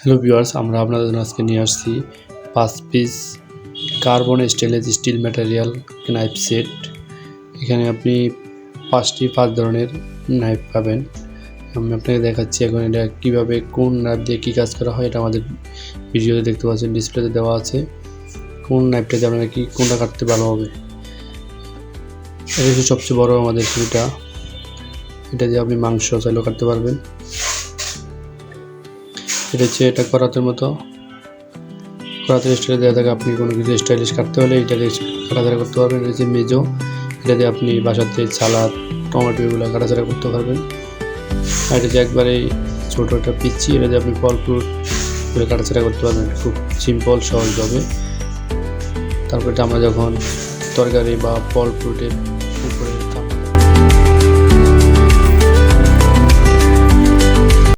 Hello viewers, আমরা আপনাদের জন্য আজকে নিয়ে আসছি 5 piece carbon stainless steel material knife set. এখানে আপনি 5 ধরনের নাইফ পাবেন। আমি আপনাকে দেখাচ্ছি এখন এটা কীভাবে কোন নাইফ দিয়ে কী কাজ করা হয়। এটা আমাদের ভিডিওতে দেখতে পাচ্ছেন, ডিসপ্লেতে দেওয়া আছে কোন নাইফটা দিয়ে আপনারা কোনটা কাটতে ভালো হবে। এটা হচ্ছে সবচেয়ে বড় আমাদের ছুরিটা, এটা দিয়ে আপনি মাংস চাইলেও কাটতে পারবেন। এটা হচ্ছে এটা করাতের মতো, করাতের স্টাইলে দেওয়া থাকে। আপনি কোনো কিছু স্টাইলিশ কাটতে হলে এটা দিয়ে কাটাছাড়া করতে পারবেন। এটা হচ্ছে মেজো, এটা দিয়ে আপনি বাসাতে সালাদ, টমেটো এগুলো কাটাছাড়া করতে পারবেন। আর এটা যে একবারে ছোটো একটা পিচ্ছি, এটা দিয়ে আপনি ফল ফ্রুট এগুলো কাটাছাড়া করতে পারবেন খুব সিম্পল সহজভাবে। তারপর এটা আমরা যখন তরকারি বা ফল ফ্রুটের